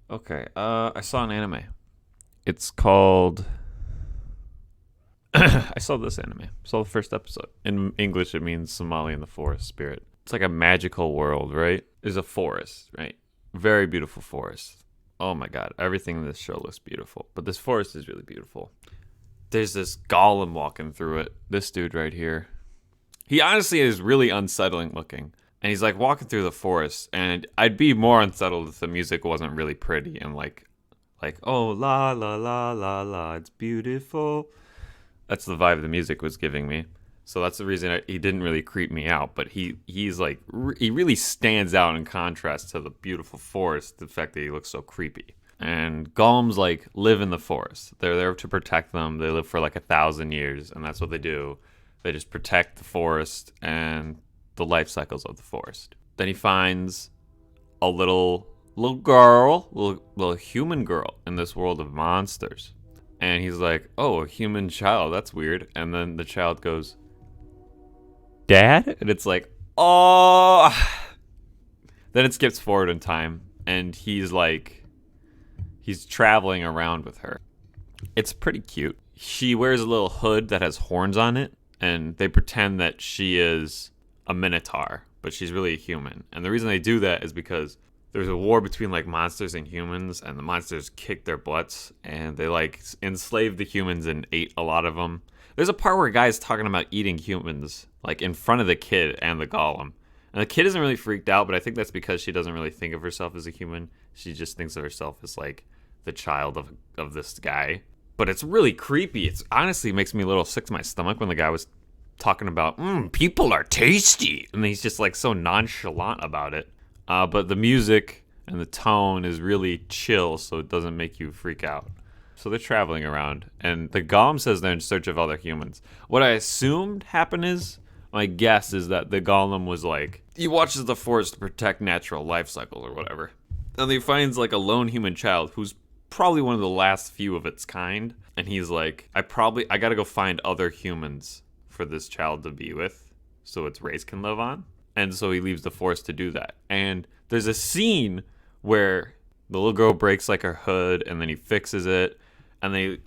Okay, I saw an anime. It's called. I saw this anime. I saw the first episode. In English, it means Somali in the forest spirit. It's like a magical world, right? There's a forest, right? Very beautiful forest. Oh my god, everything in this show looks beautiful. But this forest is really beautiful. There's this golem walking through it. This dude right here. He honestly is really unsettling looking. And he's like walking through the forest, and I'd be more unsettled if the music wasn't really pretty and like oh la la la la la, it's beautiful. That's the vibe the music was giving me. So that's the reason he didn't really creep me out. But he's like he really stands out in contrast to the beautiful forest. The fact that he looks so creepy. And golems like live in the forest. They're there to protect them. They live for like 1,000 years, and that's what they do. They just protect the forest and the life cycles of the forest. Then he finds a little girl, little human girl in this world of monsters. And he's like, "Oh, a human child. That's weird." And then the child goes, "Dad?" And it's like, "Oh." Then it skips forward in time, and he's traveling around with her. It's pretty cute. She wears a little hood that has horns on it, and they pretend that she is a minotaur, but she's really a human. And the reason they do that is because there's a war between like monsters and humans, and the monsters kick their butts, and they like enslaved the humans and ate a lot of them. There's a part where a guy's talking about eating humans, like in front of the kid and the golem. And the kid isn't really freaked out, but I think that's because she doesn't really think of herself as a human. She just thinks of herself as like the child of this guy. But it's really creepy. It's honestly makes me a little sick to my stomach when the guy was talking about people are tasty, and he's just like so nonchalant about it. But the music and the tone is really chill, so it doesn't make you freak out. So they're traveling around, and the golem says they're in search of other humans. What I assumed happened is, my guess is that the golem was like, he watches the forest to protect natural life cycles or whatever. And he finds like a lone human child who's probably one of the last few of its kind. And he's like, I gotta go find other humans for this child to be with so its race can live on. And so he leaves the forest to do that. And there's a scene where the little girl breaks like her hood, and then he fixes it, and then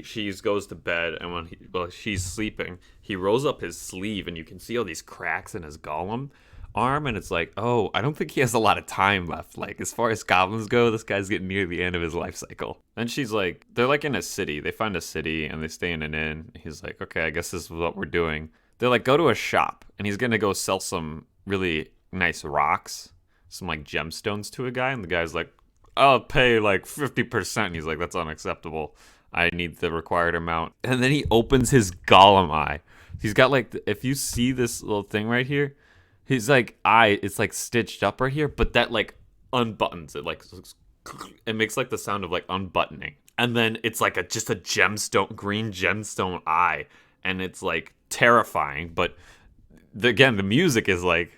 she goes to bed, and while she's sleeping, he rolls up his sleeve, and you can see all these cracks in his golem arm, and it's like, oh, I don't think he has a lot of time left. Like, as far as goblins go, this guy's getting near the end of his life cycle. And she's like, they're like in a city. They find a city, and they stay in an inn. He's like, okay, I guess this is what we're doing. They're like, go to a shop, and he's gonna go sell some really nice rocks, some like gemstones to a guy, and the guy's like, I'll pay like 50%. He's like, that's unacceptable. I need the required amount. And then he opens his golem eye. He's got like, if you see this little thing right here, his like eye, it's like stitched up right here, but that like unbuttons it, like it makes like the sound of like unbuttoning. And then it's like just a green gemstone eye, and it's like terrifying. But again, the music is like,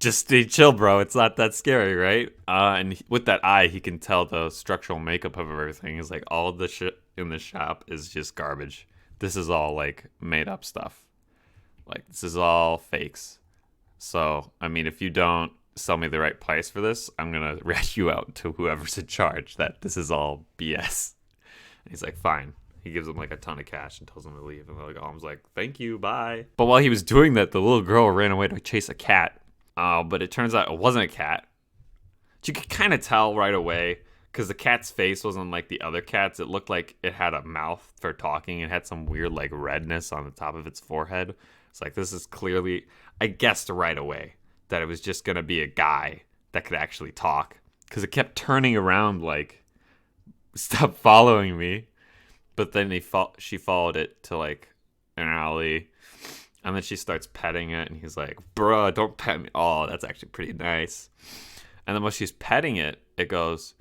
just stay chill, bro. It's not that scary, right? And with that eye, he can tell the structural makeup of everything is like all the shit in the shop is just garbage. This is all like made up stuff. Like, this is all fakes. So, I mean, if you don't sell me the right price for this, I'm going to rat you out to whoever's in charge that this is all BS. And he's like, fine. He gives him like a ton of cash and tells him to leave. And the golem's like, thank you, bye. But while he was doing that, the little girl ran away to chase a cat. But it turns out it wasn't a cat. You could kind of tell right away because the cat's face wasn't like the other cats. It looked like it had a mouth for talking. It had some weird like redness on the top of its forehead. It's like, this is clearly, I guessed right away that it was just going to be a guy that could actually talk, because it kept turning around like, stop following me. But then she followed it to like an alley. And then she starts petting it, and he's like, bruh, don't pet me. Oh, that's actually pretty nice. And then while she's petting it, it goes,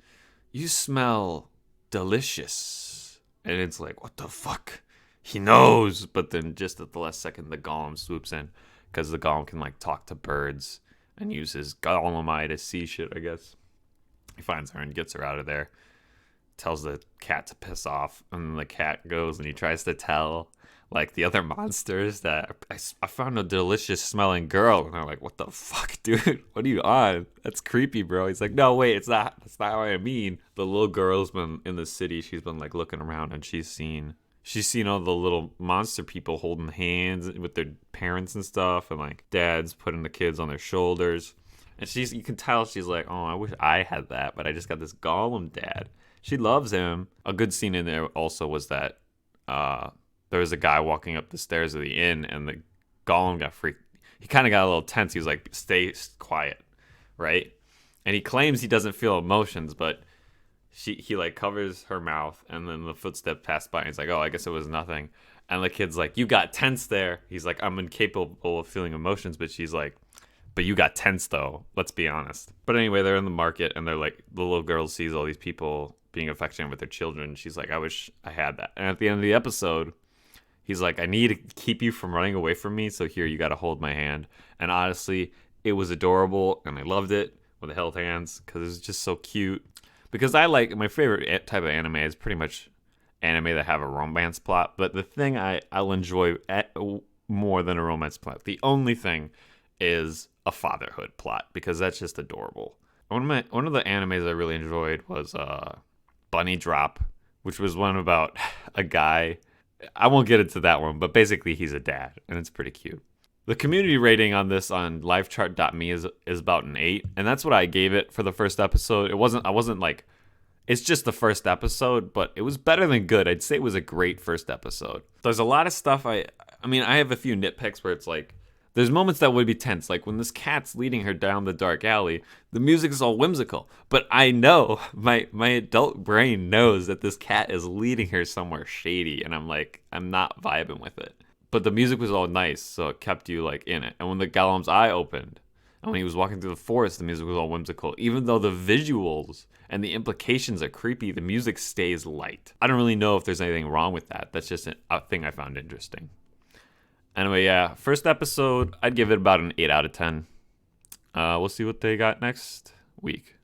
you smell delicious. And it's like, what the fuck? He knows. But then just at the last second, the golem swoops in, because the golem can like talk to birds and use his golem eye to see shit, I guess. He finds her and gets her out of there. Tells the cat to piss off. And then the cat goes and he tries to tell like the other monsters that I found a delicious smelling girl. And I'm like, what the fuck, dude? What are you on? That's creepy, bro. He's like, no, wait, it's not. That's not what I mean. The little girl's been in the city. She's been like looking around and she's seen all the little monster people holding hands with their parents and stuff. And like dads putting the kids on their shoulders. And you can tell she's like, oh, I wish I had that. But I just got this Gollum dad. She loves him. A good scene in there also was that there was a guy walking up the stairs of the inn, and the Gollum got freaked. He kind of got a little tense. He was like, stay quiet, right? And he claims he doesn't feel emotions, but he like covers her mouth, and then the footstep passed by, and he's like, oh, I guess it was nothing. And the kid's like, you got tense there. He's like, I'm incapable of feeling emotions, but she's like, but you got tense though, let's be honest. But anyway, they're in the market, and they're like, the little girl sees all these people being affectionate with their children. She's like, I wish I had that. And at the end of the episode, he's like, I need to keep you from running away from me, so here, you got to hold my hand. And honestly, it was adorable, and I loved it when they held hands, because it was just so cute. Because I like, my favorite type of anime is pretty much anime that have a romance plot. But the thing I'll enjoy more than a romance plot, the only thing is a fatherhood plot, because that's just adorable. One of the animes I really enjoyed was Bunny Drop, which was one about a guy. I won't get into that one, but basically he's a dad, and it's pretty cute. The community rating on this on livechart.me is about an 8, and that's what I gave it for the first episode. I wasn't like, it's just the first episode, but it was better than good. I'd say it was a great first episode. There's a lot of stuff I mean, I have a few nitpicks where it's like, there's moments that would be tense, like when this cat's leading her down the dark alley, the music is all whimsical. But I know, my adult brain knows that this cat is leading her somewhere shady, and I'm like, I'm not vibing with it. But the music was all nice, so it kept you like in it. And when the Gollum's eye opened, and when he was walking through the forest, the music was all whimsical. Even though the visuals and the implications are creepy, the music stays light. I don't really know if there's anything wrong with that. That's just a thing I found interesting. Anyway, yeah, first episode, I'd give it about an 8 out of 10. We'll see what they got next week.